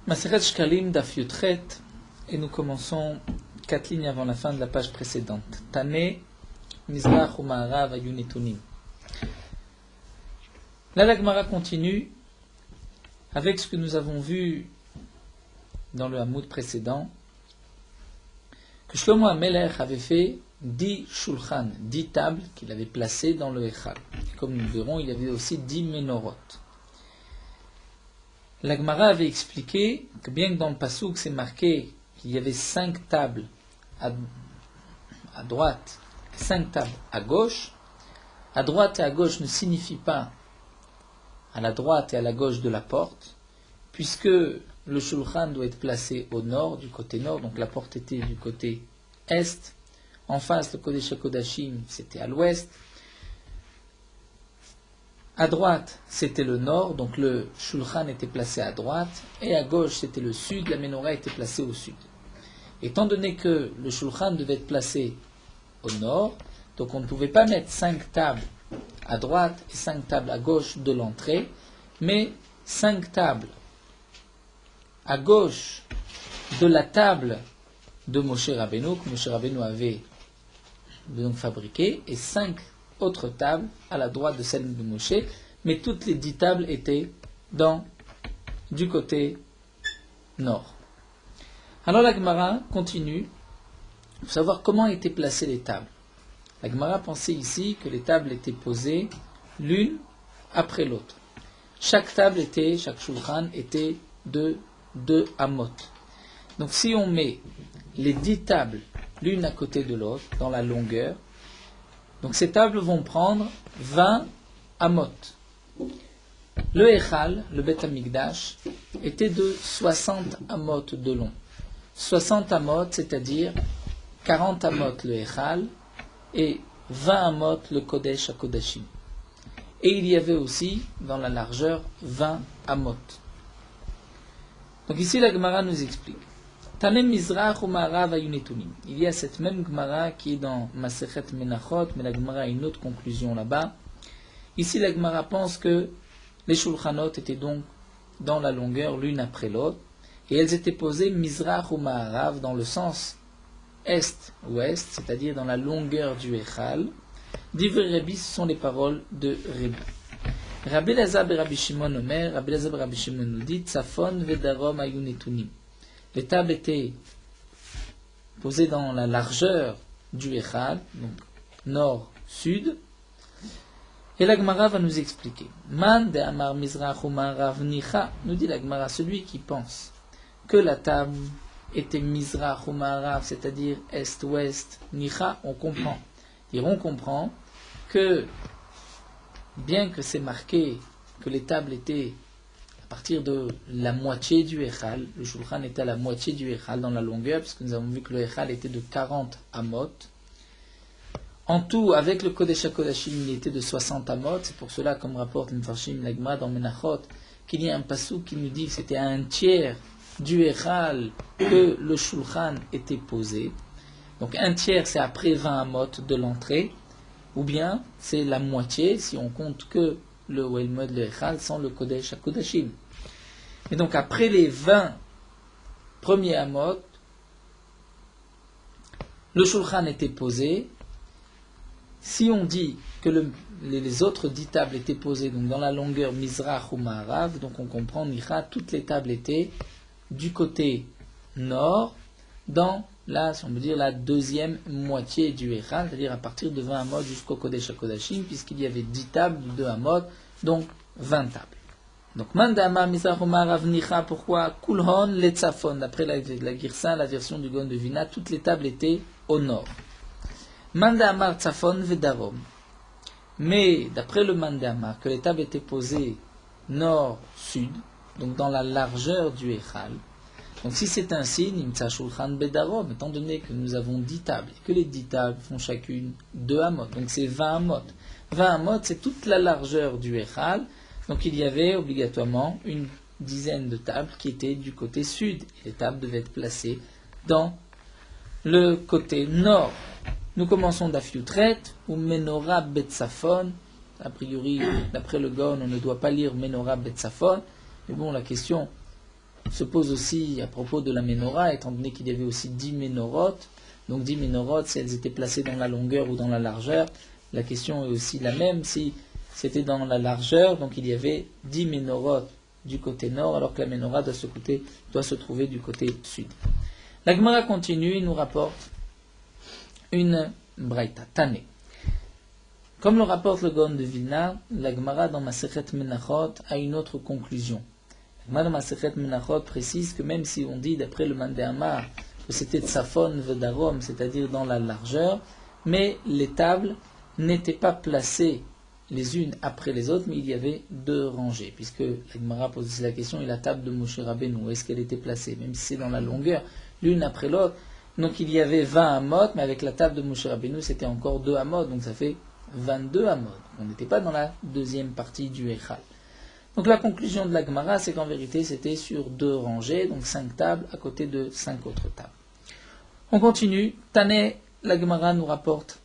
Maseret Shkalim Daf Yutchet, et nous commençons 4 lignes avant la fin de la page précédente. Tane, Mizrach ou Ma'arav Ayunitunim. Là, la Gemara continue avec ce que nous avons vu dans le Hamoud précédent, que Shlomo HaMelech avait fait 10 shulchan, 10 tables qu'il avait placées dans le Echal. Comme nous verrons, il y avait aussi 10 menorot. La Gemara avait expliqué que bien que dans le Passouk c'est marqué qu'il y avait 5 tables à droite, 5 tables à gauche, à droite et à gauche ne signifie pas à la droite et à la gauche de la porte, puisque le shulchan doit être placé au nord, du côté nord, donc la porte était du côté est, en face le Kodesh HaKodashim c'était à l'ouest, à droite c'était le nord, donc le shulchan était placé à droite, et à gauche c'était le sud, la menorah était placée au sud. Étant donné que le shulchan devait être placé au nord, donc on ne pouvait pas mettre 5 tables à droite et 5 tables à gauche de l'entrée, mais 5 tables à gauche de la table de Moshe Rabbeinu, que Moshe Rabbeinu avait donc fabriqué, et 5 autres tables à la droite de celle de Moshe, mais toutes les 10 tables étaient du côté nord. Alors la Gemara continue pour savoir comment étaient placées les tables. La Gemara pensait ici que les tables étaient posées l'une après l'autre. Chaque shulchan était de 2 amot. Donc si on met les 10 tables l'une à côté de l'autre dans la longueur, donc ces tables vont prendre 20 amot. Le Echal, le Bet Hamikdash, était de 60 amot de long. 60 amot, c'est-à-dire 40 amot le Echal et 20 amot le Kodesh HaKodashim. Et il y avait aussi, dans la largeur, 20 amot. Donc ici, la Gemara nous explique. Tanem Mizrach ou Ma'arav Ayunitunim. Il y a cette même Gemara qui est dans Masechet Menachot, mais la Gemara a une autre conclusion là-bas. Ici, la Gemara pense que les shulchanot étaient donc dans la longueur l'une après l'autre, et elles étaient posées Mizrach ou Ma'arav dans le sens est-ouest, c'est-à-dire dans la longueur du Echal. Divrei Rabbi, ce sont les paroles de Rabbi. Rabbi Elazar et Rabbi Shimon Omer, Rabbi Elazar et Rabbi Shimon nous dit Tzafon vedarom ayunitunim. Les tables étaient posées dans la largeur du Echal, donc nord-sud. Et la Gemara va nous expliquer. Man de Amar Mizrach ou Ma'arav Nicha, nous dit la Gemara, celui qui pense que la table était Mizrach ou Ma'arav, c'est-à-dire est-ouest, Nicha, on comprend. On comprend que, bien que c'est marqué que les tables étaient à partir de la moitié du Echal, le shulchan était à la moitié du Echal dans la longueur, puisque nous avons vu que le Echal était de 40 amot. En tout, avec le Kodesh HaKodashim, il était de 60 amot. C'est pour cela, comme rapporte Mfarshim Lagma dans Menachot, qu'il y a un passouk qui nous dit que c'était à un tiers du Echal que le shulchan était posé. Donc un tiers, c'est après 20 amot de l'entrée, ou bien c'est la moitié si on compte que le Welmod, le Echal, sans le Kodesh HaKodashim. Et donc après les 20 premiers amot, le shulchan était posé. Si on dit que les autres 10 tables étaient posées donc dans la longueur Mizrach ou Ma'arav, donc on comprend Nicha, toutes les tables étaient du côté nord, dans si on veut dire la deuxième moitié du Echal, c'est-à-dire à partir de 20 amot jusqu'au Kodesh HaKodashim, puisqu'il y avait 10 tables de 2 amot, donc 20 tables. Donc Mandama Mizrach ou Ma'arav Nicha, pourquoi Kulhon Letzafon, d'après la Girsa, la version du Gon de Vina, toutes les tables étaient au nord. Mandamar Tzafon Vedarom. Mais d'après le Mandamar, que les tables étaient posées nord-sud, donc dans la largeur du Echal. Donc si c'est un signe, Imtsa Shulchan Bedarom, étant donné que nous avons 10 tables, et que les 10 tables font chacune 2 amot, donc c'est 20 amot. 20 amot, c'est toute la largeur du Echal, donc il y avait obligatoirement une dizaine de tables qui étaient du côté sud, et les tables devaient être placées dans le côté nord. Nous commençons Daf Yutret, ou Menorah Betzafon. A priori, d'après le Gaon, on ne doit pas lire Menorah Betzafon. Mais bon, la question se pose aussi à propos de la menorah, étant donné qu'il y avait aussi 10 ménorotes. Donc 10 ménorotes, si elles étaient placées dans la longueur ou dans la largeur, la question est aussi la même. Si c'était dans la largeur, donc il y avait 10 ménorotes du côté nord, alors que la menorah doit se trouver du côté sud. La Gemara continue et nous rapporte une braïta, Tane. Comme le rapporte le Gaon de Vilna, la Gemara dans Masechet Menachot a une autre conclusion. La Gemara dans Masechet Menachot précise que même si on dit d'après le Mandéamar que c'était Tsafon Vedarom, c'est-à-dire dans la largeur, mais les tables n'étaient pas placées les unes après les autres, mais il y avait 2 rangées, puisque la Gemara pose aussi la question, et la table de Moshe Rabbeinu, où est-ce qu'elle était placée, même si c'est dans la longueur, l'une après l'autre. Donc il y avait 20 amot, mais avec la table de Moshe Rabbeinu, c'était encore 2 amot, donc ça fait 22 amot. On n'était pas dans la deuxième partie du Echal. Donc la conclusion de la Gemara, c'est qu'en vérité, c'était sur 2 rangées, donc 5 tables à côté de 5 autres tables. On continue. Tane, la Gemara nous rapporte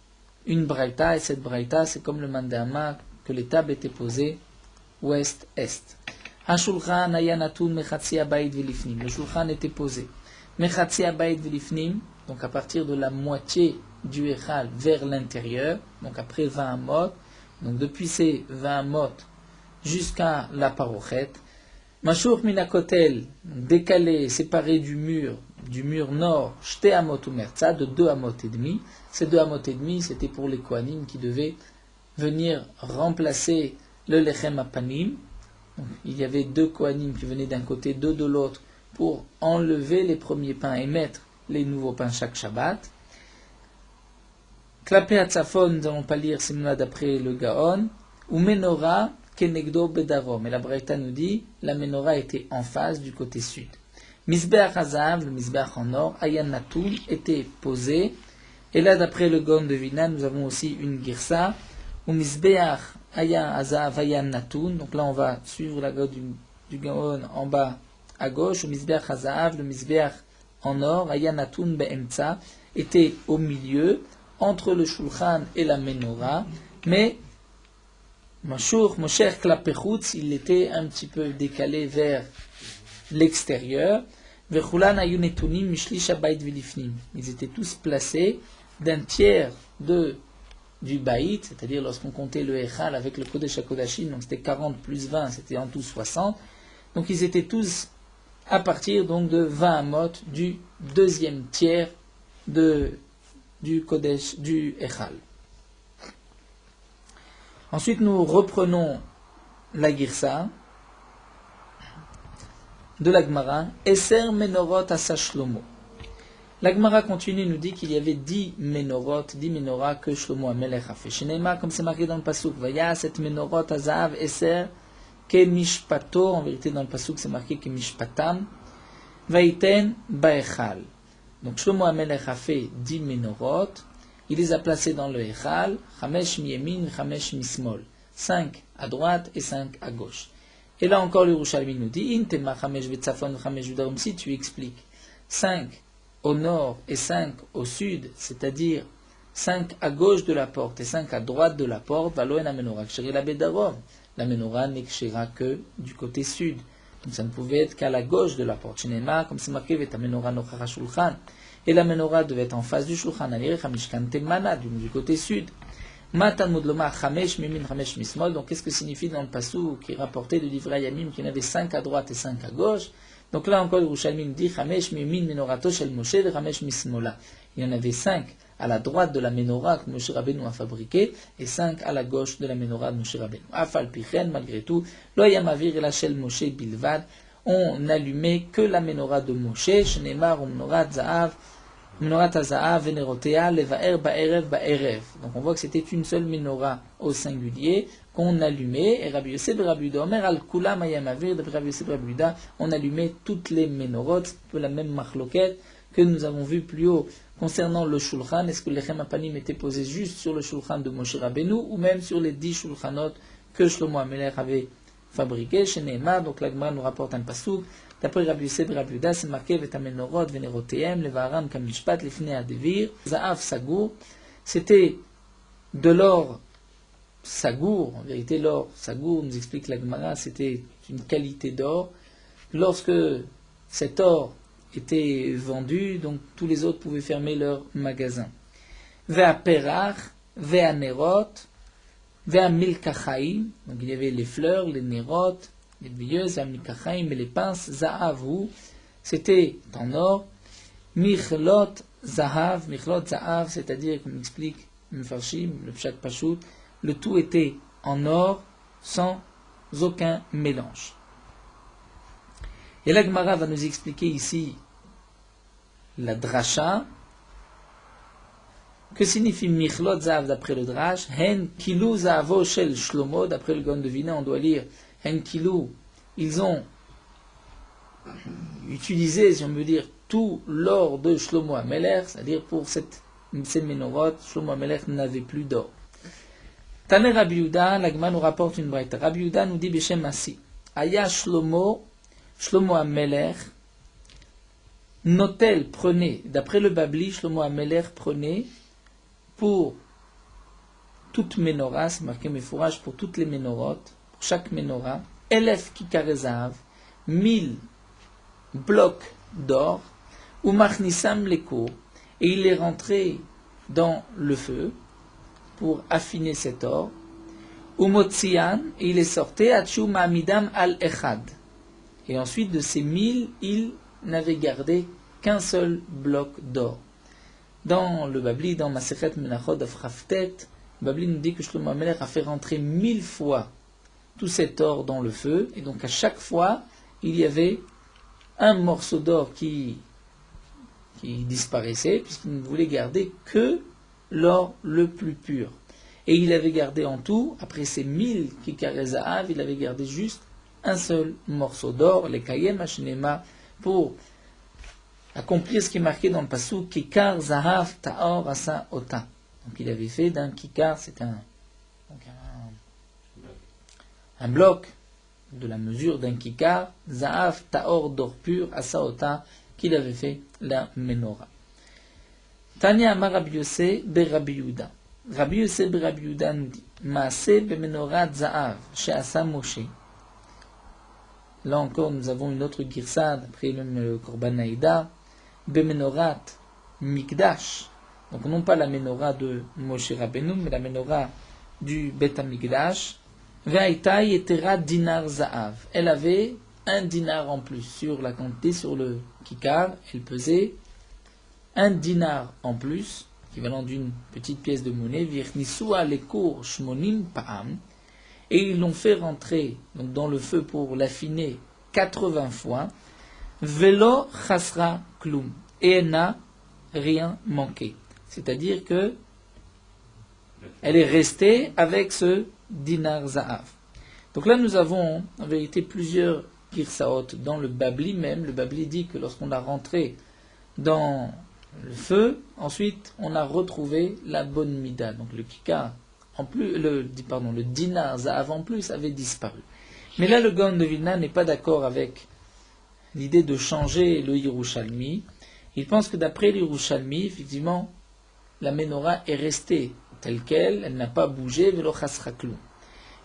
une braïta, et cette braïta, c'est comme le mandama, que les tables étaient posées ouest-est. Hashulchan ayanatun mechatzi abayit velifnim. Le shulchan était posé mechatzi abayit velifnim, donc à partir de la moitié du Echal vers l'intérieur, donc après 20 amot, donc depuis ces 20 amot jusqu'à la parochet. Mashur minakotel, décalé, séparé du mur nord, shte amot umerza, de 2 amot et demi. Ces 2 amot et demi, c'était pour les kohanim qui devaient venir remplacer le lechem apanim. Donc, il y avait 2 kohanim qui venaient d'un côté, 2 de l'autre, pour enlever les premiers pains et mettre les nouveaux pains chaque Shabbat. Klapé Hatzafon, nous n'allons pas lire, c'est d'après le Gaon, ou menorah kenegdo bedarom. Et la Braïta nous dit, la menorah était en face du côté sud. Misbeach Hazav, le Misbeach en or, Ayan Natoul, était posé. Et là, d'après le Gaon de Vilna, nous avons aussi une girsa, ou Misbeach Ayan Hazav, Ayan Natoun. Donc là, on va suivre la Gaon du Gaon en bas à gauche, ou Misbeach Hazav, le Misbeach en or, Ayan Natoun be'emtza, était au milieu, entre le Shulchan et la menorah, mais Mosher Klapechutz, il était un petit peu décalé vers l'extérieur. Vechulan ayu netunim mishlish habayit velifnim. Ils étaient tous placés d'un tiers du baït, c'est-à-dire lorsqu'on comptait le Echal avec le Kodesh HaKodashim, donc c'était 40 plus 20, c'était en tout 60. Donc ils étaient tous à partir donc de 20 amot du deuxième tiers du Kodesh, du Echal. Ensuite, nous reprenons la Girsa de la Gemara, Eser Menorot Asa Shlomo. La Gemara continue, nous dit qu'il y avait 10 Menorot, 10 Menorah que Shlomo Amelech a fait. Shenema, comme c'est marqué dans le Pasuk, Vaya, cette Menorot Azav Eser Ke Mishpato, en vérité dans le Pasuk c'est marqué Ke Mishpatam, Vaiten Baechal. Donc Shlomo Amelech a fait 10 Menorot, il les a placés dans le Echal, Chamesh Miyemin, Chamesh Mismol, 5 à droite et 5 à gauche. Et là encore, le Yerushalmi nous dit, Intema Chamesh Betzafon, Chamesh Judaum, si tu expliques 5 au nord et 5 au sud, c'est-à-dire 5 à gauche de la porte et 5 à droite de la porte, Valoen Amenorah Ksheri la Bedarom. La menorah n'est kshera que du côté sud. Donc ça ne pouvait être qu'à la gauche de la porte. Shenema, comme c'est marqué, Veta Menorah Nochara Shulchan. Et la menorah devait être en face du Shulchan Alirech Hamishkan Temana, du côté sud. Matan Mudloma Chamesh Mimin Chamesh Mismol. Donc qu'est-ce que signifie dans le passou qui est rapporté de Divrei Yamim qu'il y en avait 5 à droite et 5 à gauche? Donc là encore, le Yerushalmi dit Chamesh Mimin Menorato Shel Moshe et Chamesh Mismola. Il y en avait 5 à la droite de la menorah que Moshe Rabbeinu a fabriquée et 5 à la gauche de la menorah de Moshe Rabbeinu. Afal Pichen, malgré tout, Lo Yamavir et la Shel Moshe Bilvad. On n'allumait que la menorah de Moshe, Shneimar Menorah Zaav. Menorah Taza'a, Venerotea, Levaer, Ba'erev, Ba'erev. Donc on voit que c'était une seule menorah au singulier qu'on allumait. Et Rabbi Yosef et Rabbi Yuda, Omer al-Kula Mayamavir, d'après Rabbi Yosef et Rabbi Yuda, on allumait toutes les menorot, c'est un peu la même marloquette que nous avons vu plus haut concernant le Shulchan. Est-ce que les Lechem Apanim étaient posés juste sur le Shulchan de Moshe Rabbeinu ou même sur les 10 Shulchanot que Shlomo Amelech avait fabriqués chez Nehema? Donc la Gemara nous rapporte un passouk. D'après Rabbi Yosef et Rabbi Yuda, c'est marqué Vetamenorot, Veneroteem, Levaram, Kamishpat, Lifnei Adevir, Zaav Sagour. C'était de l'or Sagour. En vérité, l'or Sagour, nous explique la Gemara, c'était une qualité d'or. Lorsque cet or était vendu, donc tous les autres pouvaient fermer leur magasin. Ve'a perach, ve'a nerot, ve'a milkachaim, donc il y avait les fleurs, les nerot, les veilleuses, ve'a milkachaim et les pinces, za'avu, c'était en or, michlot zahav, c'est-à-dire, comme explique Mefarshim, le pshat pashut, le tout était en or sans aucun mélange. Et la Gemara va nous expliquer ici la drasha. Que signifie Michlot Zahav d'après le Drash? Hen Kilou Zahavo Shel Shlomo, d'après le Gaon de Vilna, on doit lire Hen Kilou. Ils ont utilisé, si on veut dire, tout l'or de Shlomo HaMelech, c'est-à-dire pour ces menorot, Shlomo HaMelech n'avait plus d'or. Taner Rabbi Yehuda, la Gemara nous rapporte une braïta. Rabbi Yehuda nous dit Beshem Asi. Aya Shlomo HaMelech, Notel prenait, d'après le Babli, Shlomo HaMelech prenait pour toute menorah, c'est marqué Mefourage, pour toutes les ménorotes, pour chaque menorah, Elef Kikarezav, 1000 blocs d'or, ou Machnissam Leko, et il est rentré dans le feu pour affiner cet or, ou Motzian, et il est sorti Achu Ma'amidam al-Echad. Et ensuite, de ces 1000, il n'avait gardé qu'un seul bloc d'or. Dans le Babli, dans Masechet Menachot Afraftet, le Babli nous dit que Shlomo HaMelech a fait rentrer 1000 fois tout cet or dans le feu, et donc à chaque fois, il y avait un morceau d'or qui disparaissait, puisqu'il ne voulait garder que l'or le plus pur. Et il avait gardé en tout, après ces 1000 Kikare Zahav, il avait gardé juste un seul morceau d'or, les Kayem Hashnema, pour accomplir ce qui est marqué dans le passou, Kikar Zahav Taor Asa Ota. Donc il avait fait d'un Kikar, c'est un bloc de la mesure d'un Kikar, Zahav Taor d'or pur, Asa Ota, qu'il avait fait la Menorah. Tanya Amar Rabbi Yosef be Rabbi Yehuda. Rabbi Yosef be Rabbi Yehuda nous dit, Maaseh be Menorat Zahav, She'asa Moshe. Là encore, nous avons une autre girsade, après même le Korban Haïda, Bemenorat Mikdash, donc non pas la menorah de Moshe Rabbeinu, mais la menorah du Bet HaMikdash, Ve'aita yetera dinar za'av. Elle avait un dinar en plus sur la quantité, sur le kikar, elle pesait un dinar en plus, équivalent d'une petite pièce de monnaie, Virnisua lekour shmonim pa'am, et ils l'ont fait rentrer donc, dans le feu pour l'affiner 80 fois, Velo chasra klum, et elle n'a rien manqué. C'est-à-dire que elle est restée avec ce dinar za'av. Donc là, nous avons en vérité plusieurs girsaot dans le Babli même. Le Babli dit que lorsqu'on a rentré dans le feu, ensuite on a retrouvé la bonne mida. Donc le kikar, en plus, le dinar za'av en plus avait disparu. Mais là, le Gaon de Vilna n'est pas d'accord avec l'idée de changer le Yerushalmi. Il pense que d'après le Yerushalmi, effectivement, la menorah est restée telle qu'elle, elle n'a pas bougé, velo chasra klum.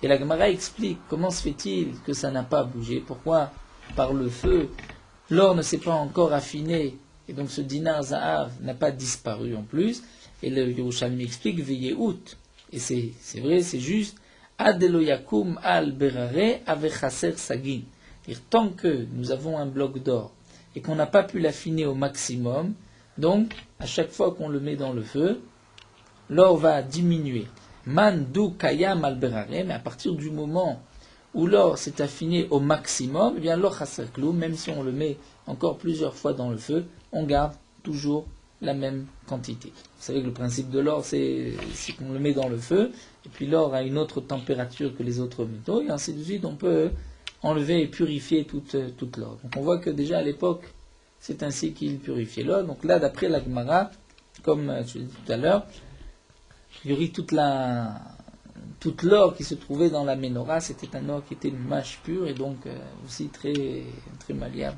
Et la Gemara explique comment se fait-il que ça n'a pas bougé, pourquoi par le feu l'or ne s'est pas encore affiné, et donc ce dinar za'av n'a pas disparu en plus. Et le Yerushalmi explique veillez out. Et c'est vrai, c'est juste adelo yakum al berare avechaser sagin. Tant que nous avons un bloc d'or et qu'on n'a pas pu l'affiner au maximum, donc à chaque fois qu'on le met dans le feu, l'or va diminuer. Man du kayam al berare, mais à partir du moment où l'or s'est affiné au maximum, eh bien l'or chaser kloum, même si on le met encore plusieurs fois dans le feu, on garde toujours la même quantité. Vous savez que le principe de l'or, c'est qu'on le met dans le feu, et puis l'or a une autre température que les autres métaux, et ainsi de suite, on peut enlever et purifier toute l'or. Donc on voit que déjà à l'époque, c'est ainsi qu'il purifiait l'or. Donc là, d'après la Gemara, comme je l'ai dit tout à l'heure, a priori toute l'or qui se trouvait dans la menorah, c'était un or qui était une mâche pure, et donc aussi très, très malléable.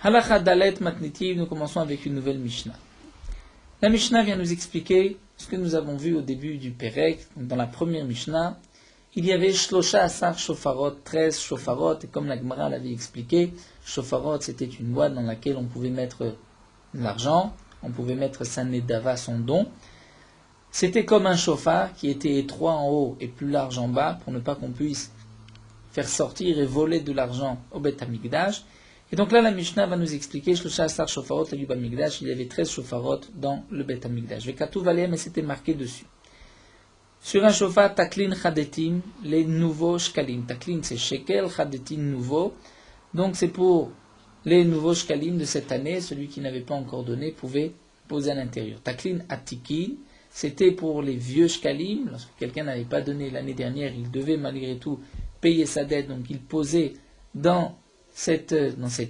Halacha Dalet Matnitiv, nous commençons avec une nouvelle Mishnah. La Mishnah vient nous expliquer ce que nous avons vu au début du Perek, dans la première Mishnah. il y avait Shlosha Asar Shofarot, 13 Shofarot, et comme la Gemara l'avait expliqué, Shofarot c'était une boîte dans laquelle on pouvait mettre de l'argent, on pouvait mettre sa nedava, son don. C'était comme un chauffard qui était étroit en haut et plus large en bas pour ne pas qu'on puisse faire sortir et voler de l'argent au Beth Amikdash. Et donc là, la Mishnah va nous expliquer, Shlosha Asar Shofarot, la Yub Amikdash, il y avait 13 Shofarot dans le Beth Amikdash. Vekatou Valem, et c'était marqué dessus. Sur un chauffard, Taklin Chadetim, les nouveaux shkalim. Taklin, c'est shekel, Chadetim, nouveau. Donc c'est pour les nouveaux shkalim de cette année, celui qui n'avait pas encore donné pouvait poser à l'intérieur. Taklin Atikin, c'était pour les vieux shkalim. Lorsque quelqu'un n'avait pas donné l'année dernière, il devait malgré tout payer sa dette, donc il posait dans cette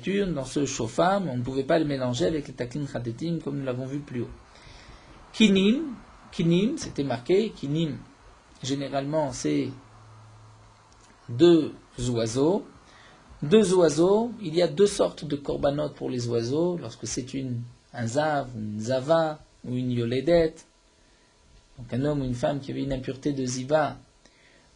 urne, dans ce chauffard, mais on ne pouvait pas le mélanger avec les Taklin Chadetim comme nous l'avons vu plus haut. Kinim, c'était marqué, kinim, généralement c'est deux oiseaux. Deux oiseaux, il y a deux sortes de korbanot pour les oiseaux, lorsque c'est un zav, une zava, ou une yoledet, donc un homme ou une femme qui avait une impureté de ziva,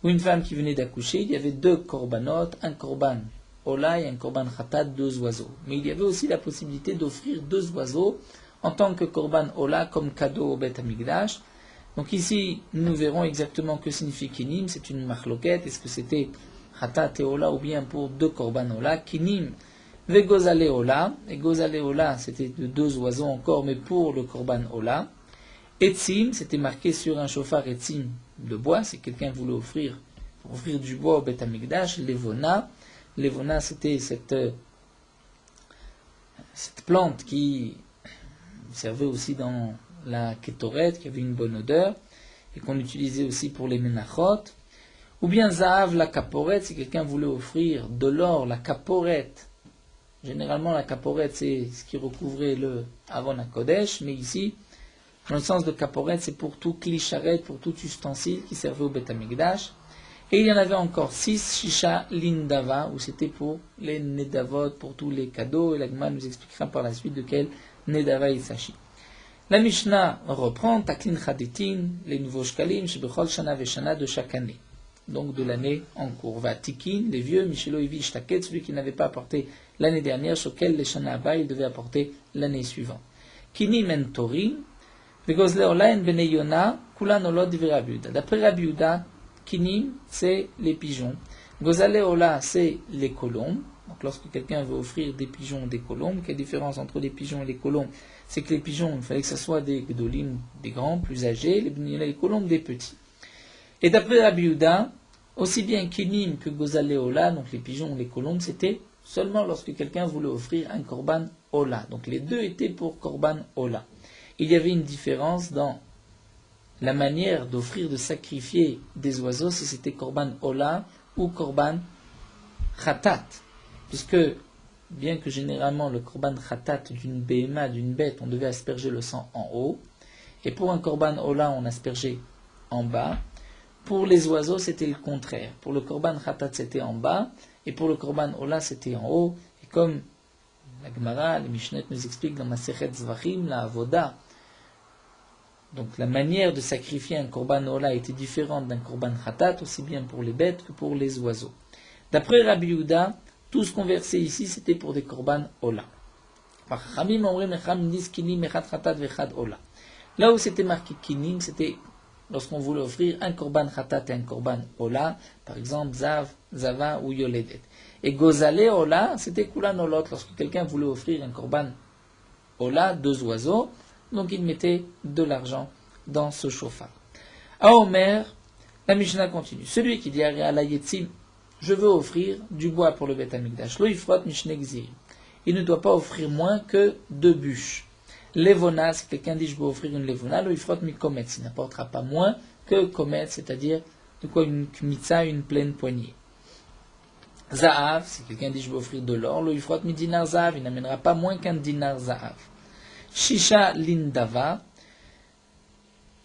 ou une femme qui venait d'accoucher, il y avait deux korbanot, un korban ola et un korban khatat, deux oiseaux. Mais il y avait aussi la possibilité d'offrir deux oiseaux, en tant que korban ola, comme cadeau au Beth Amikdash. Donc ici, nous verrons exactement que signifie kinim, c'est une marloquette, est-ce que c'était khatat et ola ou bien pour deux korban ola, kinim ve gozale ola, et gozale ola c'était de deux oiseaux encore, mais pour le korban ola. Etzim, c'était marqué sur un chauffard etzim de bois, si quelqu'un voulait offrir du bois au Beth Amikdash, levona. Levona c'était cette plante qui servait aussi dans la kétoret, qui avait une bonne odeur, et qu'on utilisait aussi pour les menachot. Ou bien zahav la kaporet, si quelqu'un voulait offrir de l'or, la kaporet. Généralement, la kaporet, c'est ce qui recouvrait le Avon HaKodesh, mais ici, dans le sens de kaporet, c'est pour tout klisharet, pour tout ustensile qui servait au Beth Amikdash. Et il y en avait encore 6 shisha lindava, où c'était pour les nedavot, pour tous les cadeaux, et l'Agma nous expliquera par la suite de quel nedava il s'agit. La Mishnah reprend Taklin Chadetin, les nouveaux shkalim, Shebechol Shana Veshana de chaque année, donc de l'année en cours. Vatikin, les vieux, Mishelo Ivi Shtaket, celui qui n'avait pas apporté l'année dernière, Shokel les Shana Abba, il devait apporter l'année suivante. Kinim en Torin, Vegozle Olaen Bene Yona, Kulan Olod Verabiuda. D'après Rabiuda, Kinim, c'est les pigeons. Gozale Ola, c'est les colombes. Donc lorsque quelqu'un veut offrir des pigeons ou des colombes, quelle différence entre les pigeons et les colombes? C'est que les pigeons, il fallait que ce soit des gdolim, des grands, plus âgés, les colombes des petits. Et d'après Rabbi Yehuda, aussi bien Kinim que Gozale Ola, donc les pigeons ou les colombes, c'était seulement lorsque quelqu'un voulait offrir un korban Ola. Donc les deux étaient pour korban Ola. Il y avait une différence dans la manière d'offrir, de sacrifier des oiseaux, si c'était korban Ola ou korban Khatat. Puisque, bien que généralement le korban khatat d'une béhéma, d'une bête, on devait asperger le sang en haut, et pour un korban ola, on aspergeait en bas. Pour les oiseaux, c'était le contraire. Pour le korban khatat, c'était en bas, et pour le korban ola, c'était en haut. Et comme la Gemara, les Mishnot nous expliquent dans Masechet Zvachim, la Avoda, donc la manière de sacrifier un korban ola était différente d'un korban khatat, aussi bien pour les bêtes que pour les oiseaux. D'après Rabbi Yehuda, tout ce qu'on versait ici, c'était pour des korban ola. Là où c'était marqué kinim, c'était lorsqu'on voulait offrir un korban khatat et un korban ola, par exemple zav, zava ou yoledet. Et gozale ola, c'était kulan olot, lorsque quelqu'un voulait offrir un korban ola, deux oiseaux, donc il mettait de l'argent dans ce chauffard. À Omer, la Mishnah continue. Celui qui dit à la yetzim, je veux offrir du bois pour le Beth Amikdash. Lo yifrot mishne gzir. Il ne doit pas offrir moins que 2 bûches. Levona, si quelqu'un dit je veux offrir une levona, lo yifrot mi kometz. Il n'apportera pas moins que kometz, c'est-à-dire de quoi une kmitza, une pleine poignée. Zaav, si quelqu'un dit je veux offrir de l'or, lo yifrot mi dinar zaav. Il n'amènera pas moins qu'un dinar zaav. Shisha lindava.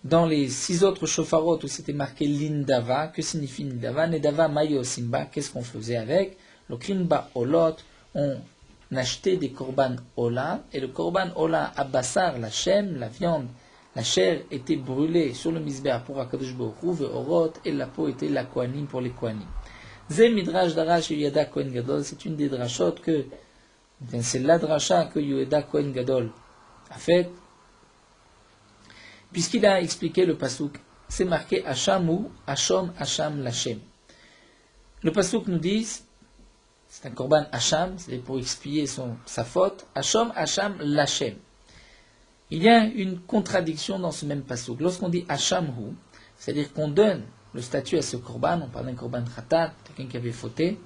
Dans les 6 autres shofarot où c'était marqué lindava, que signifie lindava? Nedava mayo simba, qu'est-ce qu'on faisait avec? Le krinba olot, on achetait des korban ola, et le korban ola abassar, la shem, la viande la chair était brûlée sur le misbéach pour Akadosh Baruch Hu, ve'orot, et la peau était la kohanim pour les kohanim. Ze midrash darash Yehuda Kohen Gadol, c'est une des drachot que, c'est la dracha que Yehuda Kohen Gadol a faite, puisqu'il a expliqué le pasuk, c'est marqué Hacham ou Hachom Hacham Lachem. Le pasuk nous dit, c'est un korban Hacham, c'est pour expier sa faute, Hachom Hacham Lachem. Il y a une contradiction dans ce même pasuk. Lorsqu'on dit Hacham hu, c'est-à-dire qu'on donne le statut à ce korban, on parle d'un korban khatat, quelqu'un qui avait fauté,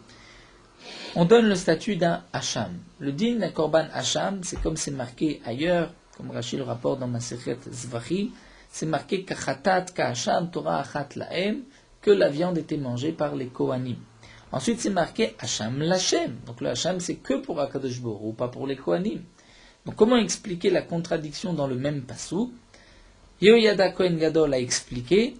on donne le statut d'un Hacham. Le din d'un korban Hacham, c'est comme c'est marqué ailleurs, comme Rashi le rapporte dans Masechet Zvachim, c'est marqué Kachatat Kahacham Torah Achat Lahem, que la viande était mangée par les Kohanim. Ensuite, c'est marqué Hacham Lachem. Donc le Hacham, c'est que pour Akadosh Baruch Hu, pas pour les Kohanim. Donc comment expliquer la contradiction dans le même pasuk? Yehoyada Kohen Gadol a expliqué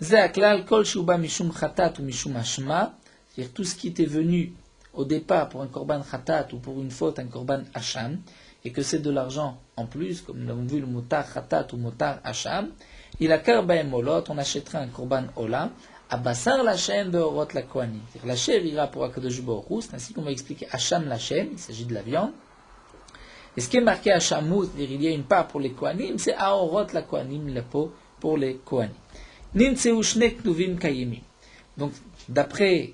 Ze aklal kol shuba mishum chatat ou mishum hashma, c'est-à-dire tout ce qui était venu au départ pour un korban chatat ou pour une faute, un korban hacham, et que c'est de l'argent en plus, comme nous l'avons vu le motar chatat ou motar hacham, il a karbaem olot, on achètera un korban ola, à basar lachem beorot la kohanim. La chair ira pour Akadosh Baruch Hu, c'est ainsi qu'on va expliquer hacham lachem, il s'agit de la viande. Et ce qui est marqué hachamut, c'est-à-dire il y a une part pour les kohanim, c'est aorot la kohanim, la peau pour les kohanim. Nimtseu shne knuvim kayemim. Donc, d'après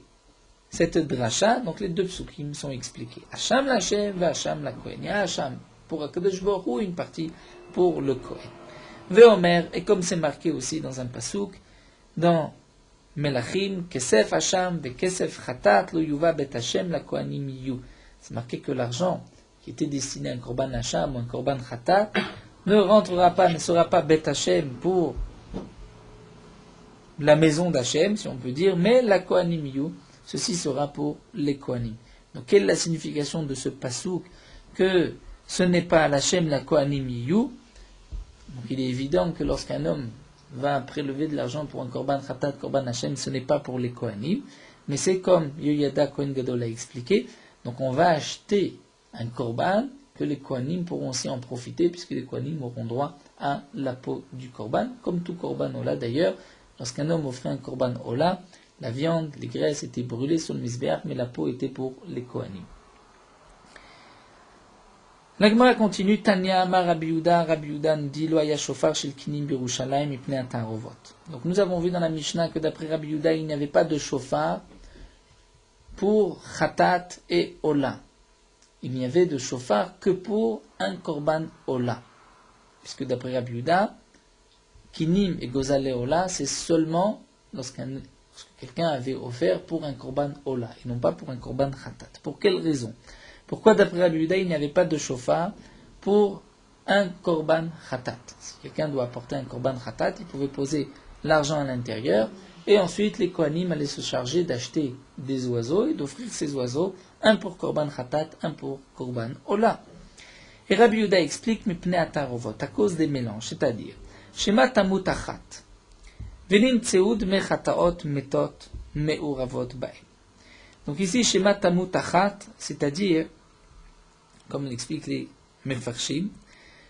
cette dracha, donc les deux psukim sont expliqués. Hacham lachem ve hacham la kohen. Il y a hacham pour Akadosh Baruch Hu, une partie pour le kohen. Veomer, et comme c'est marqué aussi dans un pasuk, dans Melachim, kesef hacham ve kesef chatat lo yuva bet Hashem la kohanim yu. C'est marqué que l'argent qui était destiné à un korban hacham ou un korban chatat ne rentrera pas, ne sera pas bet Hashem pour la maison d'Hachem, si on peut dire, mais la kohanim yu, ceci sera pour les kohanim. Donc, quelle est la signification de ce pasuk que ce n'est pas l'Hachem la kohanim yu? Donc, il est évident que lorsqu'un homme va prélever de l'argent pour un korban khatat, korban Hachem, ce n'est pas pour les kohanim, mais c'est comme Yehoyada Kohen Gadol a expliqué. Donc, on va acheter un korban que les kohanim pourront aussi en profiter, puisque les kohanim auront droit à la peau du korban, comme tout korban ola d'ailleurs. Lorsqu'un homme offrait un korban ola, la viande, les graisses étaient brûlées sur le misbéach, mais la peau était pour les kohanim. La Gemara continue, Tanya Amar Rabbi Yehuda nous dit, Lo haya shofar shel kinim birushalayim mipnei atarovot. Donc nous avons vu dans la Mishnah que d'après Rabbi Yehuda, il n'y avait pas de shofar pour khatat et ola. Il n'y avait de shofar que pour un korban ola. Puisque d'après Rabbi Yehuda, kinim et gozale ola, c'est seulement lorsque quelqu'un avait offert pour un korban ola, et non pas pour un korban khatat. Pour quelle raison? Pourquoi d'après Rabbi Yehuda, il n'y avait pas de shofar pour un korban khatat? Si quelqu'un doit apporter un korban khatat, il pouvait poser l'argent à l'intérieur, et ensuite les kohanim allaient se charger d'acheter des oiseaux et d'offrir ces oiseaux, un pour korban khatat, un pour korban ola. Et Rabbi Yehuda explique, mipnei atarovot, à cause des mélanges, c'est-à-dire, shema tamut achat, venintseu dmei chataot metot meuravot baem. Donc ici, shema tamut achat, c'est-à-dire, comme l'expliquent les mefarshim,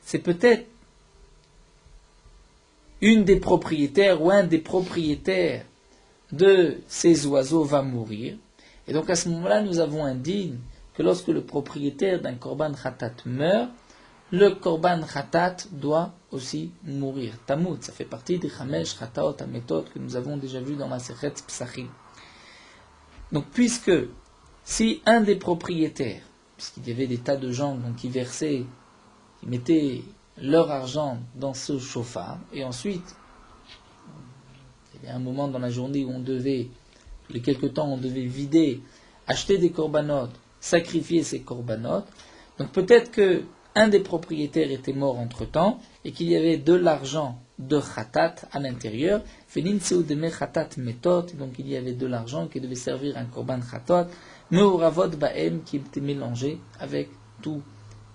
c'est peut-être une des propriétaires ou un des propriétaires de ces oiseaux va mourir. Et donc à ce moment-là, nous avons un din que lorsque le propriétaire d'un korban khatat meurt, le korban khatat doit aussi mourir. Tamut, ça fait partie des chamesh chataot ametot que nous avons déjà vu dans la Masechet Psachim. Donc puisque si un des propriétaires, puisqu'il y avait des tas de gens donc, qui versaient, qui mettaient leur argent dans ce chauffard, et ensuite, il y avait un moment dans la journée où on devait, tous les quelques temps, on devait vider, acheter des korbanot, sacrifier ces korbanot. Donc peut-être que un des propriétaires était mort entre-temps, et qu'il y avait de l'argent de khatat à l'intérieur, donc il y avait de l'argent qui devait servir un korban khatat, meuravot baem, qui était mélangé avec tout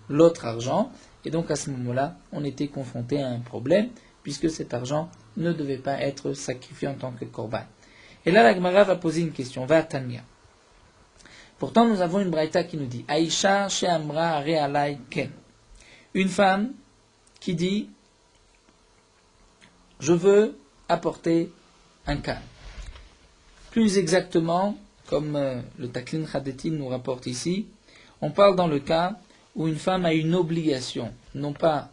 l'autre argent, et donc à ce moment-là, on était confronté à un problème, puisque cet argent ne devait pas être sacrifié en tant que korban. Et là, la Gemara va poser une question, va à Tanya. Pourtant, nous avons une braïta qui nous dit, Aïcha she'amra are alai ken. Une femme qui dit, je veux apporter un can. Plus exactement, comme le Taklin Chadetin nous rapporte ici, on parle dans le cas où une femme a une obligation, non pas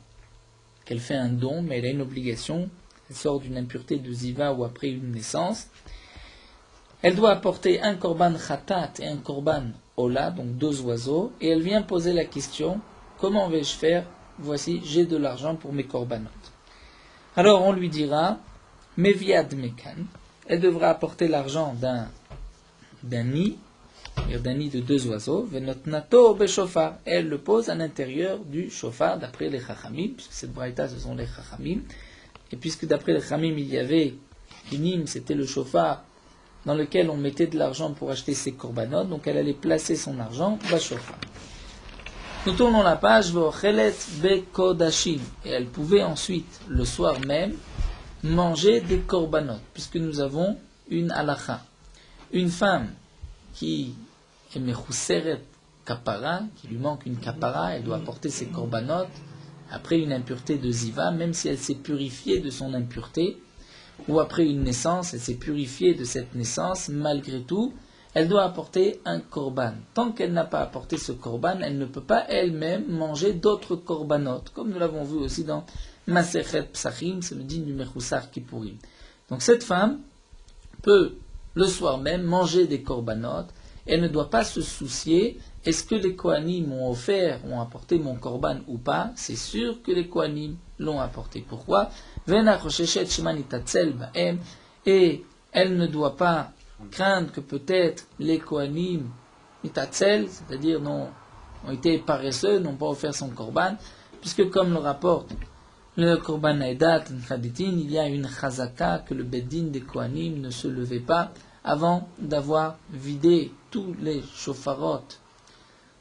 qu'elle fait un don, mais elle a une obligation, elle sort d'une impureté de ziva ou après une naissance. Elle doit apporter un korban khatat et un korban ola, donc 2 oiseaux, et elle vient poser la question, comment vais-je faire? Voici, j'ai de l'argent pour mes korbanot. Alors on lui dira, meviad mekan, elle devra apporter l'argent d'un nid, c'est-à-dire d'un nid de 2 oiseaux, venotnato beshofar, elle le pose à l'intérieur du shofar, d'après les chachamim, puisque cette braïta ce sont les chachamim, et puisque d'après les chachamim il y avait une c'était le shofar, dans lequel on mettait de l'argent pour acheter ses korbanot, donc elle allait placer son argent au shofar. Nous tournons la page, Ve'ochelet bekodashim, et elle pouvait ensuite, le soir même, manger des korbanot, puisque nous avons une halacha. Une femme qui est mechuseret kapara, qui lui manque une kapara, elle doit apporter ses korbanot après une impureté de ziva, même si elle s'est purifiée de son impureté, ou après une naissance, elle s'est purifiée de cette naissance, malgré tout, elle doit apporter un korban. Tant qu'elle n'a pas apporté ce korban, elle ne peut pas elle-même manger d'autres korbanot, comme nous l'avons vu aussi dans Masechet Psachim, c'est le digne du Mechusar Kippourim. Donc cette femme peut, le soir même, manger des korbanot. Elle ne doit pas se soucier, est-ce que les Kohanim m'ont offert, ont apporté mon korban ou pas? C'est sûr que les Kohanim l'ont apporté. Pourquoi? Et elle ne doit pas craindre que peut-être les Kohanim mitatzel, c'est-à-dire ont été paresseux, n'ont pas offert son korban, puisque comme le rapporte le korban Aedat, il y a une chazaka que le beddin des Kohanim ne se levait pas avant d'avoir vidé tous les shofarot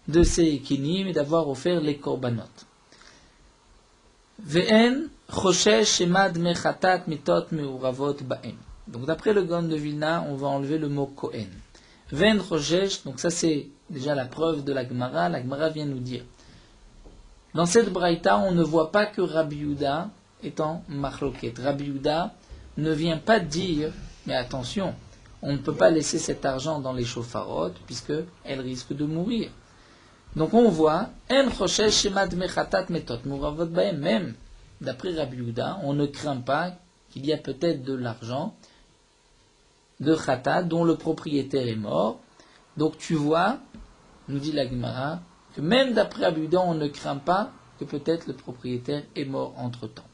de ces kinim et d'avoir offert les korbanot. Ve'en choshesh shemad mechatat mitot meuravot ba'en. Donc d'après le Gaon de Vilna, on va enlever le mot Kohen. Ve'en choshesh, donc ça c'est déjà la preuve de la Gemara. La Gemara vient nous dire, dans cette braïta, on ne voit pas que Rabbi Yehuda est en machloket. Rabbi Yehuda ne vient pas dire, mais attention, on ne peut pas laisser cet argent dans les shofarot, puisqu'elle risque de mourir. Donc on voit, En choshesh shemad mechatat metot meuravot ba'en, même d'après Rabbi Yehuda, on ne craint pas qu'il y a peut-être de l'argent de Khatat dont le propriétaire est mort. Donc tu vois, nous dit la Gemara, que même d'après Rabbi Yehuda, on ne craint pas que peut-être le propriétaire est mort entre-temps.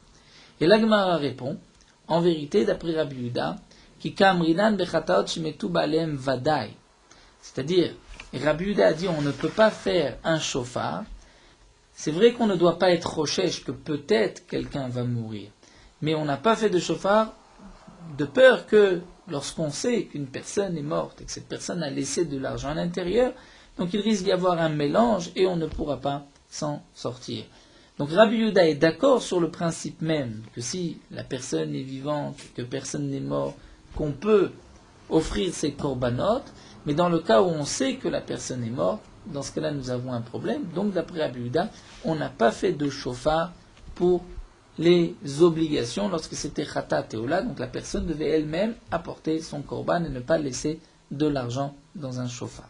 Et la Gemara répond, en vérité, d'après Rabbi Yehuda, ki kamrinan bechataot shemetu ba'alehem vadai. C'est-à-dire, Rabbi Yehuda a dit, on ne peut pas faire un shofar. C'est vrai qu'on ne doit pas être rochesh, que peut-être quelqu'un va mourir. Mais on n'a pas fait de shofar de peur que, lorsqu'on sait qu'une personne est morte et que cette personne a laissé de l'argent à l'intérieur, donc il risque d'y avoir un mélange et on ne pourra pas s'en sortir. Donc Rabbi Yehuda est d'accord sur le principe même que si la personne est vivante, que personne n'est mort, qu'on peut offrir ses korbanot, mais dans le cas où on sait que la personne est morte, dans ce cas-là nous avons un problème. Donc d'après Rabbi Yehuda, on n'a pas fait de shofar pour les obligations lorsque c'était Khatat et Ola, donc la personne devait elle-même apporter son korban et ne pas laisser de l'argent dans un shofar.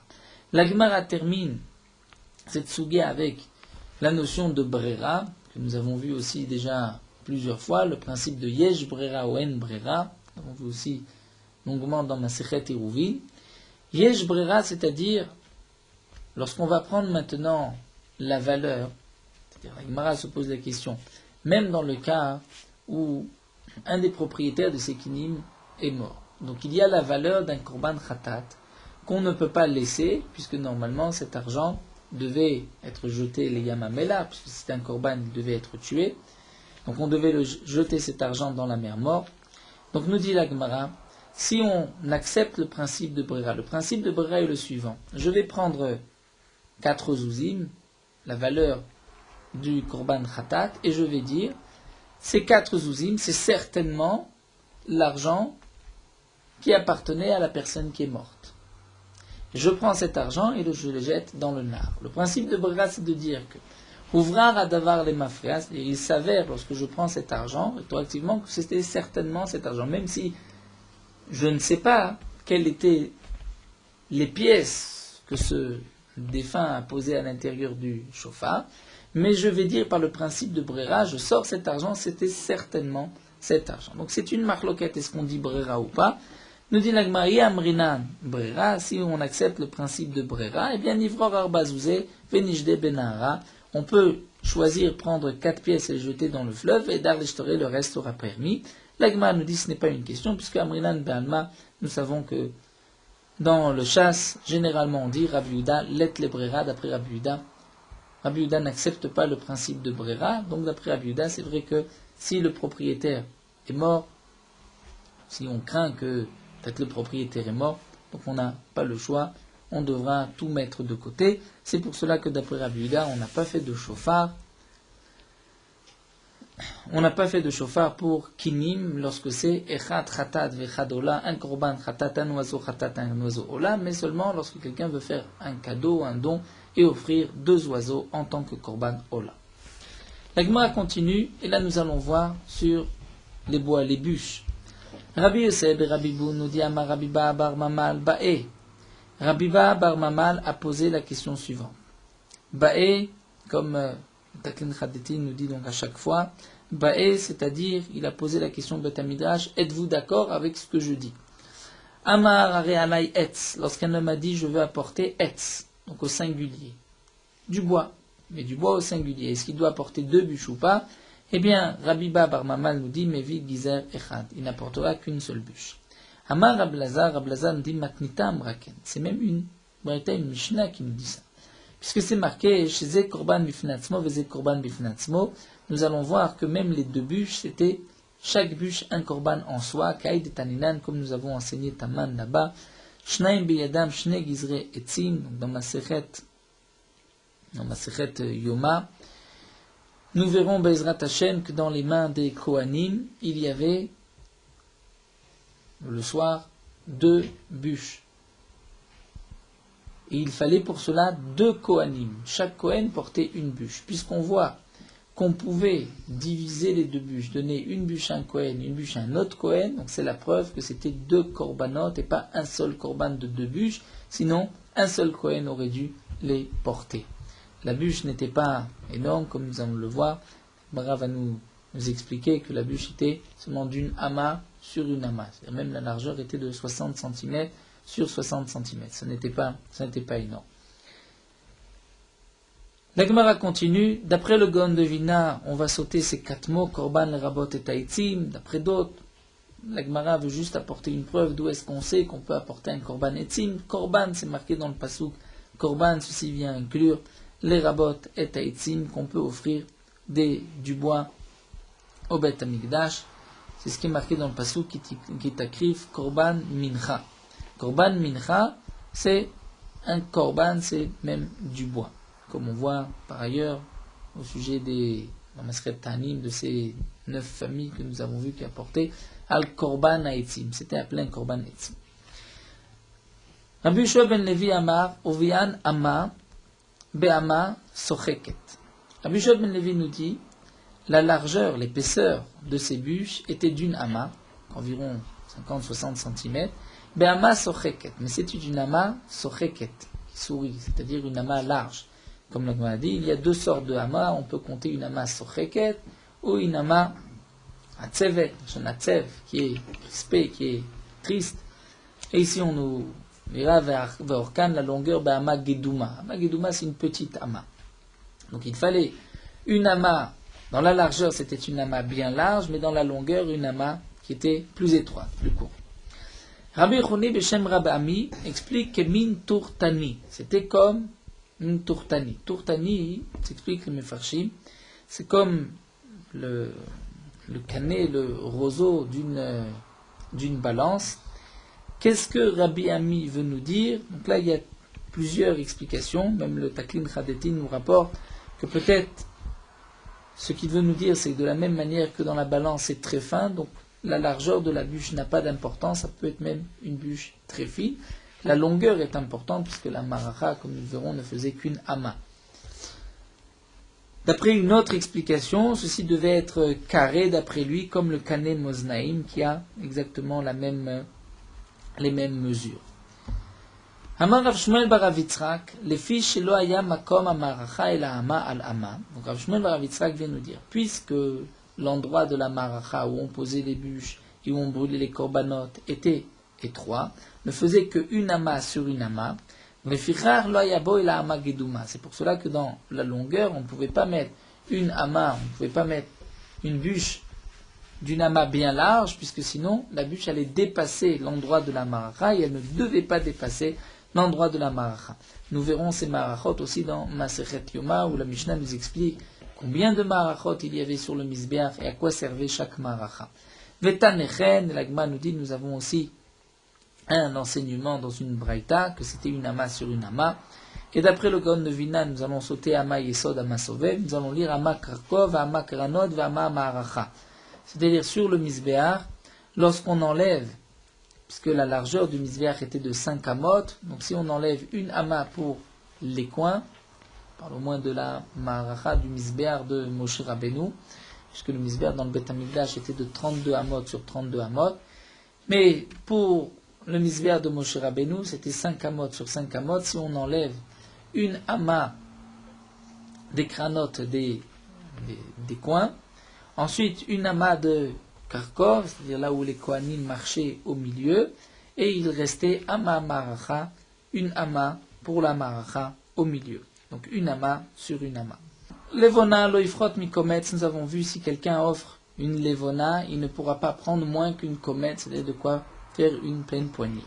La Gemara termine cette sugia avec la notion de brera, que nous avons vu aussi déjà plusieurs fois, le principe de yesh brera ou en brera, nous avons vu aussi longuement dans Masechet Eruvin. Yesh brera, c'est-à-dire, lorsqu'on va prendre maintenant la valeur, c'est-à-dire la Gemara se pose la question, même dans le cas où un des propriétaires de ces kinim est mort. Donc il y a la valeur d'un korban khatat qu'on ne peut pas laisser, puisque normalement cet argent devait être jeté les yamamela, puisque c'est un korban, il devait être tué. Donc on devait jeter cet argent dans la mer morte. Donc nous dit la Gemara, si on accepte le principe de Brera, le principe de Brera est le suivant. Je vais prendre 4 zouzim, la valeur du korban khatat, et je vais dire, ces 4 zouzim, c'est certainement l'argent qui appartenait à la personne qui est morte. Je prends cet argent et je le jette dans le nar. Le principe de Brera, c'est de dire que Ouvrar à davar les mafrias, et il s'avère, lorsque je prends cet argent, rétroactivement, que c'était certainement cet argent, même si je ne sais pas quelles étaient les pièces que ce défunt a posées à l'intérieur du chauffard, mais je vais dire par le principe de brera, je sors cet argent, c'était certainement cet argent. Donc c'est une marloquette, est-ce qu'on dit brera ou pas? Nous dit l'Agmari Amrinan brera, si on accepte le principe de brera, eh bien Nivror Arbazouzé, Venijde Benara, on peut choisir, prendre 4 pièces et les jeter dans le fleuve, et d'Arlishtoré, le reste sera permis. L'Agma nous dit que ce n'est pas une question, puisque Amrinan Be'alma, nous savons que dans le chasse, généralement on dit Rabbi Yehuda, let le brera, d'après Rabbi Yehuda. Rabbi Yehuda n'accepte pas le principe de brera, donc d'après Rabbi Yehuda, c'est vrai que si le propriétaire est mort, si on craint que peut-être le propriétaire est mort, donc on n'a pas le choix, on devra tout mettre de côté. C'est pour cela que d'après Rabbi Yehuda, on n'a pas fait de chauffard. On n'a pas fait de chauffard pour kinim lorsque c'est echad chatat vechad ola, un korban chatat, un oiseau ola, mais seulement lorsque quelqu'un veut faire un cadeau, un don, et offrir 2 oiseaux en tant que korban ola. La Gemara continue, et là nous allons voir sur les bois, les bûches. Rabbi Yosef et Rabbi Bou nous dit Amar Rabbi Ba bar Mamal Ba'e. Rabbi Ba bar Mamal a posé la question suivante. Ba'e, comme Taklin Khadeti nous dit donc à chaque fois, Ba'e, c'est-à-dire, il a posé la question Beth Midrash, êtes-vous d'accord avec ce que je dis? Amar Are Alay Etz, lorsqu'un homme a dit je veux apporter Etz, donc au singulier, du bois, mais du bois au singulier, est-ce qu'il doit apporter 2 bûches ou pas? Eh bien, Rabbi Ba bar Mamal nous dit Mevi Gizer Echad, il n'apportera qu'une seule bûche. Amar Rablazar nous dit Matnita Amraken, c'est même une Mishnah qui nous dit ça. Puisque c'est marqué chez Ze Korban Bifnatzmo, Veze Korban Bifnatzmo, nous allons voir que même les 2 bûches, c'était chaque bûche un korban en soi, Kaïd et Taninan, comme nous avons enseigné Taman là-bas, Shnaim Beyadam, Shne Gizre Etzim, dans ma Sechet Yoma, nous verrons Bezrat Hashem que dans les mains des Kohanim, il y avait le soir 2 bûches. Et il fallait pour cela 2 Kohanim. Chaque Kohen portait une bûche. Puisqu'on voit qu'on pouvait diviser les 2 bûches, donner une bûche à un Kohen, une bûche à un autre Kohen, donc c'est la preuve que c'était 2 korbanot et pas un seul korban de 2 bûches, sinon un seul Kohen aurait dû les porter. La bûche n'était pas énorme, comme nous allons le voir. Mara va nous expliquer que la bûche était seulement d'une ama sur une ama. Même la largeur était de 60 cm sur 60 cm. Ça n'était pas énorme. La Gemara continue. D'après le Gaon de Vina, on va sauter ces 4 mots, Korban, Rabot et Taïtzim. D'après d'autres, la Gemara veut juste apporter une preuve d'où est-ce qu'on sait qu'on peut apporter un Korban Etzim. Korban, c'est marqué dans le Passouk. Korban, ceci vient inclure les Rabot et Taïtzim qu'on peut offrir du bois au Beth Amikdash. C'est ce qui est marqué dans le Passouk qui t'acrive Korban Mincha. Korban Mincha, c'est un Korban, c'est même du bois. Comme on voit par ailleurs au sujet des Masret Tanim, de ces 9 familles que nous avons vues qui apportaient Al Korban Haetzim. C'était appelé un Korban Haetzim. Rabbi Yoshua ben Levi Amar, Ovian Ama, Be'ama Socheket. Rabbi Yoshua ben Levi nous dit la largeur, l'épaisseur de ces bûches était d'une ama, environ 50-60 cm, Be'ama Socheket. Mais c'était une ama Socheket, qui sourit, c'est-à-dire une ama large. Comme l'on a dit, il y a 2 sortes de ama. On peut compter une ama socheket ou une ama atzevet, un atzev, qui est crispé, qui est triste. Et ici, on nous verra vers Orkan la longueur d'ama gedouma. Ama gedouma, c'est une petite ama. Donc il fallait une ama, dans la largeur, c'était une ama bien large, mais dans la longueur, une ama qui était plus étroite, plus courte. Rabbi Yochanan Beshem Rabbi Ami explique que min turtani, c'était comme une tourtani. Tourtani, s'explique le Mefarshim, c'est comme le canet, le roseau d'une balance. Qu'est-ce que Rabbi Ami veut nous dire? Donc là, il y a plusieurs explications. Même le Taklin Khadeti nous rapporte que peut-être ce qu'il veut nous dire, c'est que de la même manière que dans la balance, c'est très fin, donc la largeur de la bûche n'a pas d'importance, ça peut être même une bûche très fine. La longueur est importante puisque la maracha, comme nous le verrons, ne faisait qu'une ama. D'après une autre explication, ceci devait être carré d'après lui, comme le Kané Moznaïm, qui a exactement les mêmes mesures. Amar Rav Shmuel bar Rav Yitzhak, les fiches shelo haya makom hamaracha el ha'ama al hama. Donc Rav Shmuel bar Rav Yitzhak vient nous dire, puisque l'endroit de la maracha où on posait les bûches et où on brûlait les corbanotes était étroit, ne faisait qu'une ama sur une ama, c'est pour cela que dans la longueur, on ne pouvait pas mettre une ama, on ne pouvait pas mettre une bûche d'une ama bien large, puisque sinon la bûche allait dépasser l'endroit de la maracha et elle ne devait pas dépasser l'endroit de la maracha. Nous verrons ces marachot aussi dans Masechet Yoma, où la Mishnah nous explique combien de marachot il y avait sur le misbeach et à quoi servait chaque maracha. Vetanechen, l'Agma nous dit, nous avons aussi un enseignement dans une braïta, que c'était une ama sur une ama. Et d'après le Gaon de Vilna, nous allons sauter ama yesod, ama sovev, nous allons lire ama karkov, ama kranot, ama maracha. C'est-à-dire sur le misbeach, lorsqu'on enlève, puisque la largeur du misbeach était de 5 amot, donc si on enlève une ama pour les coins, on parle au moins de la maracha du misbeach de Moshe Rabbeinu, puisque le misbeach dans le Beth Hamikdash était de 32 amot sur 32 amot, mais pour le misbeach de Moshe Rabbeinu, c'était 5 amot sur 5 amot. Si on enlève une ama des cranotes des coins, ensuite une ama de karkov, c'est-à-dire là où les kohanim marchaient au milieu, et il restait ama maracha, une ama pour la maracha au milieu. Donc une ama sur une ama. Levona loifrot mikometz, nous avons vu si quelqu'un offre une levona, il ne pourra pas prendre moins qu'une kometz, c'est-à-dire de quoi faire une pleine poignée.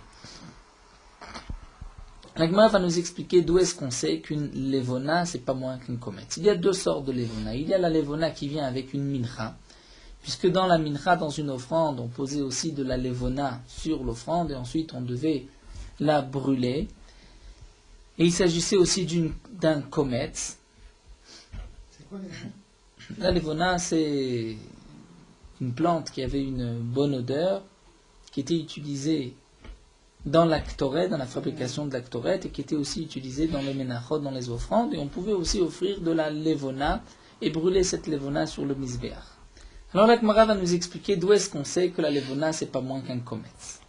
La Gemara va nous expliquer d'où est-ce qu'on sait qu'une levona, c'est pas moins qu'une comète. Il y a deux sortes de levona. Il y a la levona qui vient avec une mincha, puisque dans la mincha, dans une offrande, on posait aussi de la levona sur l'offrande, et ensuite on devait la brûler. Et il s'agissait aussi d'un comète. C'est quoi la levona, c'est une plante qui avait une bonne odeur, qui était utilisée dans l'actoret, dans la fabrication de l'actoret, et qui était aussi utilisée dans les menachot, dans les offrandes, et on pouvait aussi offrir de la levona et brûler cette levona sur le misbeach. Alors la Gemara va nous expliquer d'où est-ce qu'on sait que la levona c'est pas moins qu'un kometz.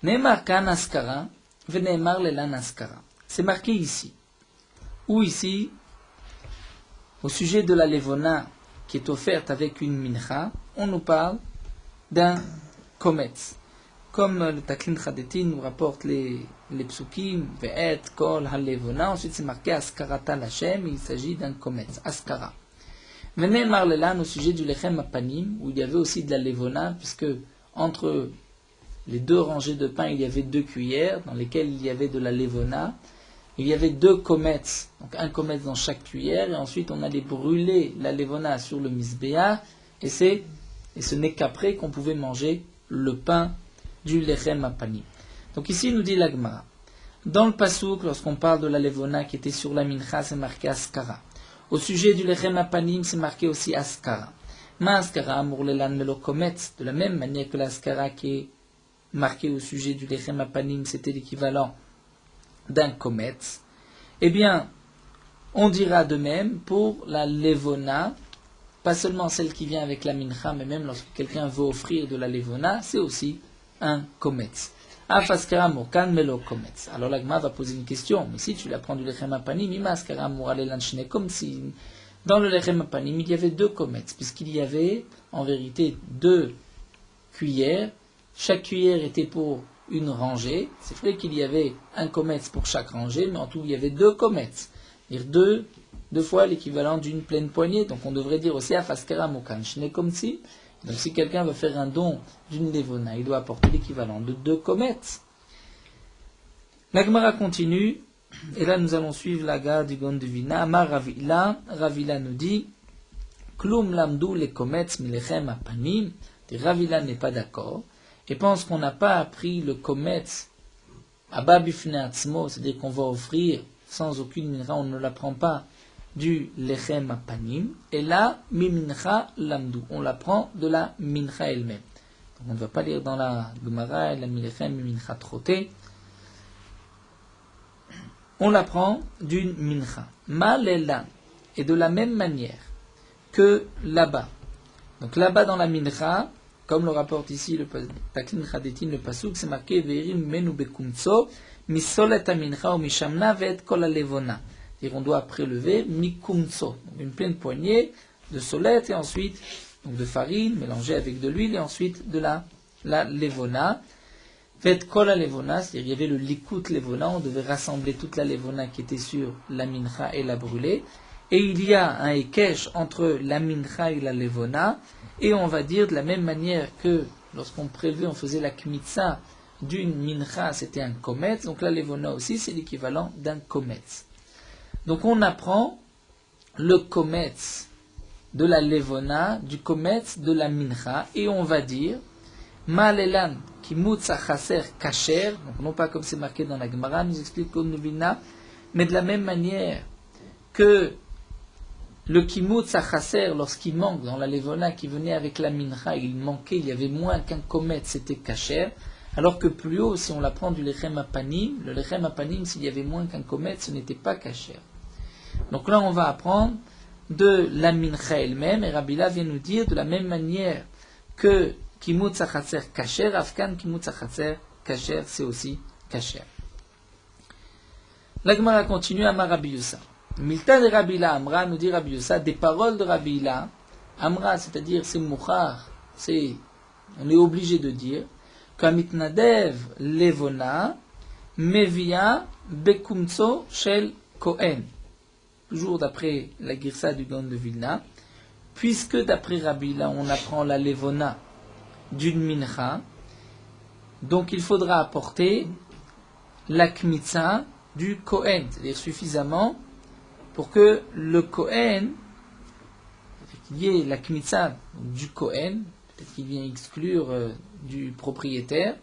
Neemar kan askara, veneemar lelan askara. C'est marqué ici. Ou ici, au sujet de la levona qui est offerte avec une mincha, on nous parle d'un kometz. Comme le Taklin Chadetin nous rapporte les psukim, ve'et, kol, halevona, ensuite c'est marqué askarata l'Hashem, il s'agit d'un kometz, askara. Venez marlelan au sujet du lechem apanim, où il y avait aussi de la levona, puisque entre les deux rangées de pain, il y avait 2 cuillères, dans lesquelles il y avait de la levona. Il y avait 2 kometz, donc un kometz dans chaque cuillère, et ensuite on allait brûler la levona sur le misbeach, et ce n'est qu'après qu'on pouvait manger le pain du lechem apanim. Donc ici, nous dit la Gemara. Dans le pasouk, lorsqu'on parle de la levona qui était sur la mincha, c'est marqué askara. Au sujet du lechem apanim, c'est marqué aussi askara. Ma askara mourlelan melo kometz. De la même manière que l'askara qui est marqué au sujet du lechem apanim, c'était l'équivalent d'un kometz. Eh bien, on dira de même pour la levona, pas seulement celle qui vient avec la mincha, mais même lorsque quelqu'un veut offrir de la levona, c'est aussi un kometz. Afaskara mokan melo kometz. Alors la Gemara va poser une question. Mais si tu l'apprends du lechem apanim, imaskara mouralelan shne, comme si dans le lechem apanim il y avait 2 kometz, puisqu'il y avait en vérité 2 cuillères. Chaque cuillère était pour une rangée. C'est vrai qu'il y avait un kometz pour chaque rangée, mais en tout il y avait 2 kometz. C'est-à-dire 2 fois l'équivalent d'une pleine poignée. Donc on devrait dire aussi afaskara mokan shne comme si. Donc si quelqu'un veut faire un don d'une levona, il doit apporter l'équivalent de 2 kometz. La Gemara continue, et là nous allons suivre la gare du Gaon de Vilna. Amar Ravila, Ravila nous dit, Klum lamdou les kometz milechem apanim. Ravila n'est pas d'accord, et pense qu'on n'a pas appris le kometz abba bifne atzmo, c'est-à-dire qu'on va offrir sans aucune mincha, on ne l'apprend pas du lechem apanim, et là, mimincha lamdou, on l'apprend de la mincha elle-même. Donc on ne va pas lire dans la Gemara, la milechem mimincha troté. On l'apprend d'une mincha. Malela. Et de la même manière que là-bas. Donc là-bas dans la mincha, comme le rapporte ici le Taklin Chadetin, le Pasuk, c'est marqué Ve'erim menu bekumtso, misolet mincha ou mishamna ve'et kol alevona. C'est-à-dire on doit prélever mikumtso, une pleine poignée de solet et ensuite donc de farine mélangée avec de l'huile et ensuite de la levona. Ve'et kol alevona, c'est-à-dire il y avait le likut levona, on devait rassembler toute la levona qui était sur la mincha et la brûler. Et il y a un ekesh entre la mincha et la levona, et on va dire de la même manière que lorsqu'on prélevait, on faisait la kmitza d'une mincha, c'était un kometz, donc la levona aussi, c'est l'équivalent d'un kometz. Donc on apprend le kometz de la levona, du kometz de la mincha, et on va dire ma'alelan kimutz achaser kasher, donc non pas comme c'est marqué dans la Gemara, nous explique comme Nubina, mais de la même manière que le kimutz achaser, lorsqu'il manque dans la levona qui venait avec la mincha, il manquait, il y avait moins qu'un komet, c'était kasher. Alors que plus haut, si on la prend du lechem apanim, le lechem apanim, s'il y avait moins qu'un komet, ce n'était pas kasher. Donc là, on va apprendre de la mincha elle-même, et Rabbi La vient nous dire de la même manière que kimutz achaser kasher, afkan kimutz achaser kasher, c'est aussi kasher. La Gemara continue à Rabbi Yusa. Milta de Rabbi La Amra, nous dit Rabbi Yusa, des paroles de Rabbi La, Amra, c'est-à-dire c'est mouchar, on est obligé de dire, Kamitnadev levona, mevia bekumtso shel Kohen. Toujours d'après la Girsa du Gaon de Vilna, puisque d'après Rabbi La, on apprend la levona d'une mincha, donc il faudra apporter la kmitza du Kohen, c'est-à-dire suffisamment pour que le Kohen, qu'il y ait la kmitza du Kohen, peut-être qu'il vient exclure du propriétaire,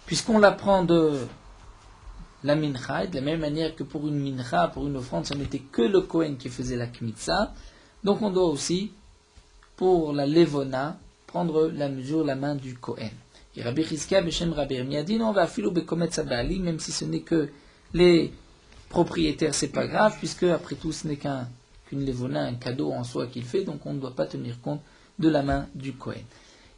puisqu'on l'apprend de la mincha, de la même manière que pour une mincha, pour une offrande, ce n'était que le Kohen qui faisait la kmitza, donc on doit aussi, pour la levona, prendre la mesure, la main du Kohen. Et Rabbi Chizkia, Beshem Rabbi Irmia dit, non, on va filer au bekometz abali, même si ce n'est que les propriétaire, c'est pas grave, puisque après tout ce n'est qu'une levona, un cadeau en soi qu'il fait, donc on ne doit pas tenir compte de la main du Kohen.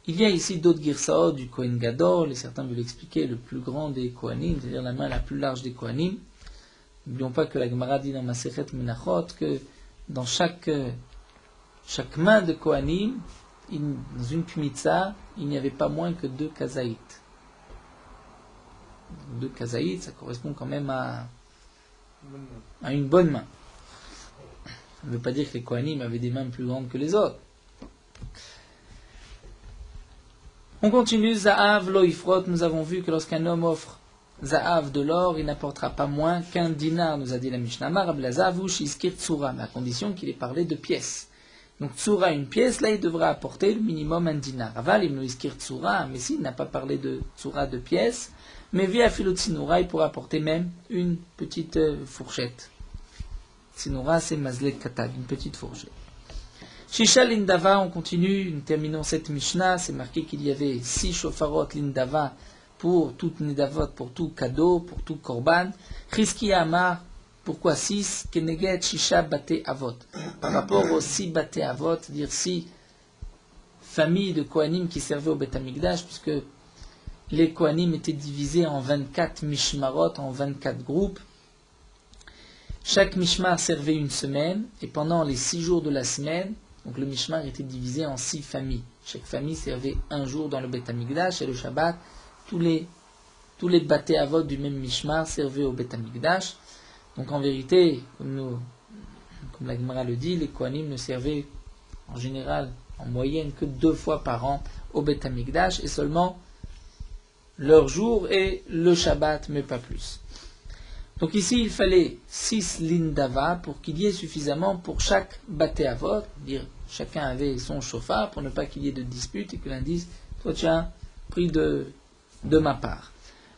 Il y a ici d'autres girsaot du Kohen Gadol, et certains veulent expliquer le plus grand des Kohanim, c'est-à-dire la main la plus large des Kohanim. N'oublions pas que la Gemara dit dans Masechet Menachot que dans chaque main de Kohanim, dans une kmitza, il n'y avait pas moins que 2 kazaït. 2 kazaït, ça correspond quand même à une bonne main. Ça ne veut pas dire que les Kohanim avaient des mains plus grandes que les autres. On continue, Za'av lo ifrot, nous avons vu que lorsqu'un homme offre Za'av de l'or, il n'apportera pas moins qu'un dinar, nous a dit la Mishnah, Rabbi Lazar, ou Shizkir Tsura, mais à condition qu'il ait parlé de pièces. Donc Tsura, une pièce, là il devra apporter le minimum un dinar. Aval, il nous iskir Tsura, mais s'il n'a pas parlé de Tsura de pièces, mais via Filotsinura, il pourra apporter même une petite fourchette. Tsinura, c'est Mazlet Katag, une petite fourchette. Shisha Lindava, on continue, nous terminons cette Mishnah, c'est marqué qu'il y avait 6 shofarot Lindava pour tout Nidavot, pour tout cadeau, pour tout korban. Chizki Amar, pourquoi 6? Keneget Shisha Bate Avot. Par rapport aux 6 Bate Avot, c'est-à-dire 6 familles de Kohanim qui servaient au Beth Amikdash, puisque les Kohanim étaient divisés en 24 mishmarot, en 24 groupes. Chaque mishmar servait une semaine, et pendant les 6 jours de la semaine, donc le mishmar était divisé en 6 familles. Chaque famille servait un jour dans le Beth Amikdash, et le Shabbat, tous les Bate Avot du même mishmar servaient au Beth Amikdash. Donc en vérité, comme la Gemara le dit, les Kohanim ne servaient en général, en moyenne, que 2 fois par an au Beth Amikdash, et seulement leur jour et le Shabbat, mais pas plus. Donc ici, il fallait 6 lindava pour qu'il y ait suffisamment pour chaque Bate Avot, dire chacun avait son chauffard pour ne pas qu'il y ait de dispute et que l'un dise, toi tu as pris de ma part.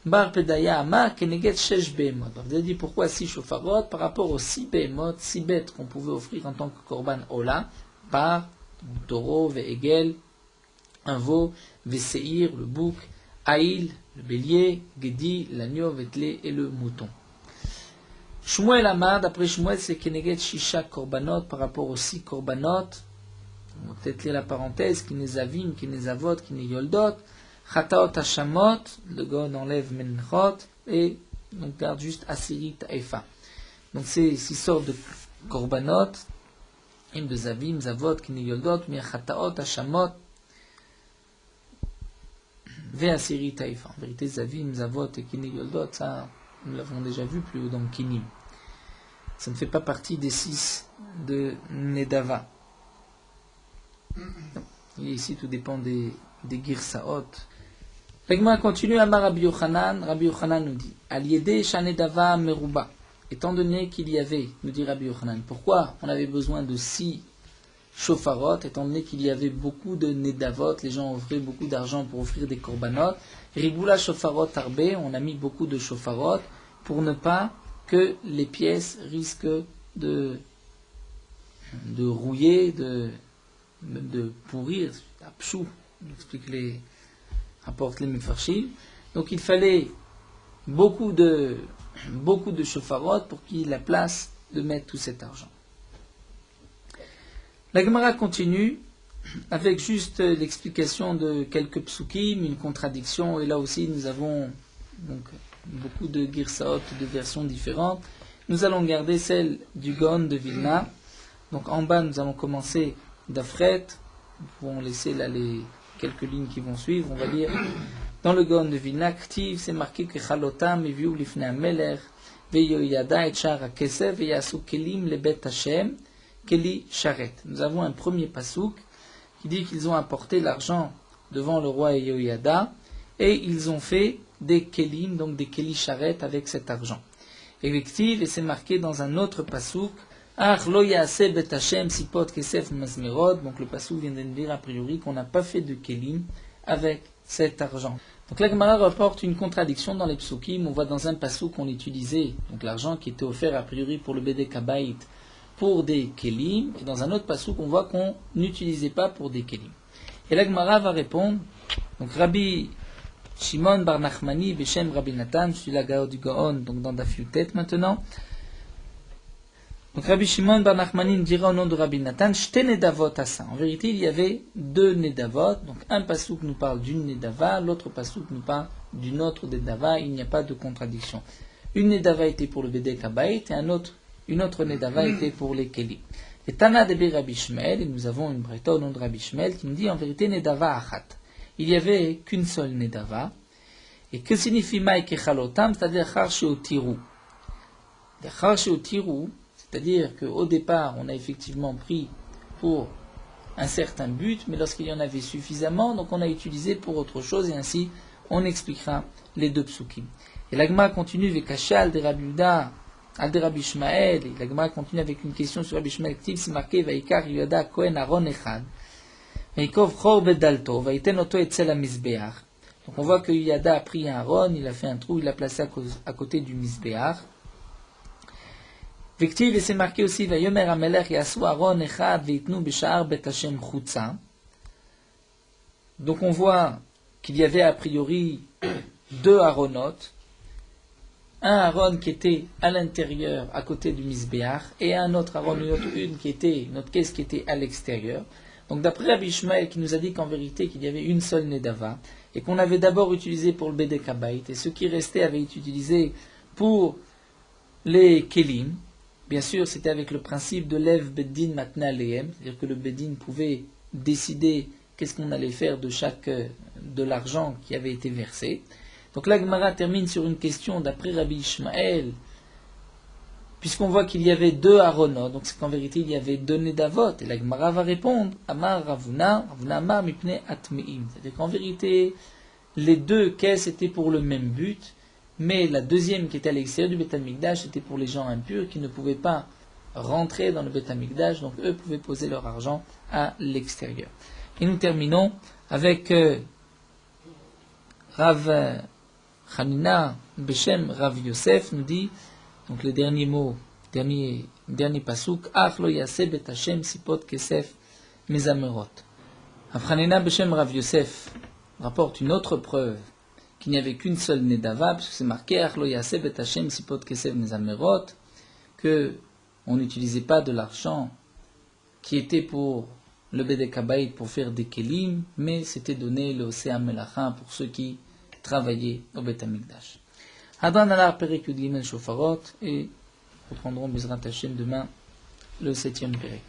Bar Pedaya Ama Keneget Shesh Behemot. Vous avez dit pourquoi 6 chauffarot par rapport aux 6 Behemot, 6 bêtes qu'on pouvait offrir en tant que Korban Ola, par taureau, Ve'egel, un veau, Ve'seir, le bouc, Aïl, le bélier, Gedi, l'agneau, Vetlé et le mouton. Shmuel Amar, d'après Shmuel, c'est Keneged Shisha Korbanot par rapport aux 6 Korbanot. On va peut-être lire la parenthèse, Kinezavim, Kinezavot, Kineyoldot, Chataot Hashamot, le God enlève Menchot, et on garde juste Asirit Efa. Donc c'est 6 sortes de Korbanot, Im de Zavim, Zavot, Kineyoldot, Mir Chataot Hashamot, Ve Asirit Efa. En vérité, Zavim, Zavot et Kineyoldot, ça, nous l'avons déjà vu plus haut dans Kinim. Ça ne fait pas partie des 6 de Nedava. Et ici, tout dépend des Girsaot. L'Agma continue, Amar Rabbi Yochanan. Rabbi Yochanan nous dit Al-Yede Shanedava Meruba. Étant donné qu'il y avait, nous dit Rabbi Yochanan, pourquoi on avait besoin de 6 shofarot, étant donné qu'il y avait beaucoup de Nedavot, les gens offraient beaucoup d'argent pour offrir des korbanot. Riboula Shofarot Arbe, on a mis beaucoup de shofarot pour ne pas que les pièces risquent de rouiller, de pourrir, Apchou, explique rapporte les Mefarshim. Donc il fallait beaucoup de shofarot pour qu'il y ait la place de mettre tout cet argent. La Gemara continue avec juste l'explication de quelques psukim, une contradiction, et là aussi nous avons donc beaucoup de girsaot, de versions différentes. Nous allons garder celle du Gaon de Vilna. Donc en bas nous allons commencer d'Afret, nous pouvons laisser là les quelques lignes qui vont suivre, on va lire. Dans le Gaon de Vilna, Ktiv, c'est marqué que Chalotam eviu lifnei hamelech veyoyada et shar hakesef veyasu kelim lebet Hashem keli sharet. Nous avons un premier pasouk qui dit qu'ils ont apporté l'argent devant le roi Yehoyada et ils ont fait des kelim, donc des keli sharet avec cet argent. Et c'est marqué dans un autre pasouk, Ach lo yaase bet Hashem sipot kesef mazmerod. Donc le pasouk vient de dire a priori qu'on n'a pas fait de kelim avec cet argent. Donc la Gemara rapporte une contradiction dans les psukim. On voit dans un pasouk qu'on utilisait donc l'argent qui était offert a priori pour le Bedek Habayit pour des kelim, et dans un autre pasouk on voit qu'on n'utilisait pas pour des kelim. Et la Gemara va répondre, donc Rabbi Shimon bar Nachmani Beshem Rabbi Natan, je suis la Gao du Gaon, donc dans Daf Yutet maintenant. Donc Rabbi Shimon bar Nachmani dira au nom de Rabbi Natan, Shte Nedavot asa. En vérité il y avait 2 Nedavot, donc un pasouk nous parle d'une Nedava, l'autre pasouk nous parle d'une autre Nedava, il n'y a pas de contradiction. Une Nedava était pour le Bedek Habayit et une autre Nedava était pour les Kelim. Et Tana de Rabbi Shmuel, et nous avons une braïta au nom de Rabbi Shmuel qui nous dit en vérité Nedava Achat. Il n'y avait qu'une seule Nedava. Et que signifie Maï Kechalotam, c'est-à-dire Charché au Tirou. Charché au Tirou, c'est-à-dire qu'au départ on a effectivement pris pour un certain but, mais lorsqu'il y en avait suffisamment, donc on a utilisé pour autre chose, et ainsi on expliquera les 2 psukim. Et l'Agma continue avec Kachal de Rabbi Yuda. Al de Rabbi Shmael, et la Gemara continue avec une question sur Rabbi Shmael, c'est marqué Vaikar Yoda Kohen Aaron Echad, Vaikov Chor Bedalto, Vaiten Oto Etzel HaMizbeach. Donc on voit que Yada a pris un Aaron, il a fait un trou, il l'a placé à côté du Mizbeach. Vektiv, et c'est marqué aussi Vayomer Hamelech Yasu Aaron Echad Veitnu Beshar Bet Hashem Chutza. Donc on voit qu'il y avait a priori 2 Aaronot. Un Aaron qui était à l'intérieur, à côté du Mizbeach, et un autre Aaron, une autre caisse qui était à l'extérieur. Donc d'après Rabbi Ishmael qui nous a dit qu'en vérité qu'il y avait une seule Nedava, et qu'on avait d'abord utilisé pour le Bedek Habayit, et ce qui restait avait été utilisé pour les Kelim. Bien sûr, c'était avec le principe de Lev Beddin Matna Lehem, c'est-à-dire que le Beddin pouvait décider qu'est-ce qu'on allait faire de l'argent qui avait été versé. Donc la Gemara termine sur une question d'après Rabbi Ishmael, puisqu'on voit qu'il y avait 2 Aaronot, donc c'est qu'en vérité il y avait 2 Nedavot, et la Gemara va répondre, Amar Ravuna, Ravuna Amar Mipne Atmeim. C'est-à-dire qu'en vérité, les 2 caisses étaient pour le même but, mais la deuxième qui était à l'extérieur du Beth Amikdash était pour les gens impurs qui ne pouvaient pas rentrer dans le Beth Amikdash, donc eux pouvaient poser leur argent à l'extérieur. Et nous terminons avec Rav Hanina Beshem Rav Yosef nous dit, donc le dernier mot, dernier pasouk, Ach lo yaseh bet Hashem sipot kesef mezamerot. Rav Hanina Beshem Rav Yosef rapporte une autre preuve qu'il n'y avait qu'une seule Nedava, parce que c'est marqué Ach lo yaseh bet Hashem sipot kesef mezamerot. que on n'utilisait pas de l'argent qui était pour le Bedek Habayit pour faire des kelim, mais c'était donné le Osea Melacha pour ceux qui travaillaient au Bet Hamikdash. Hadran alar Perek Yud Gimel Shofarot, et reprendrons Bezrat Hashem demain le 7e Perek.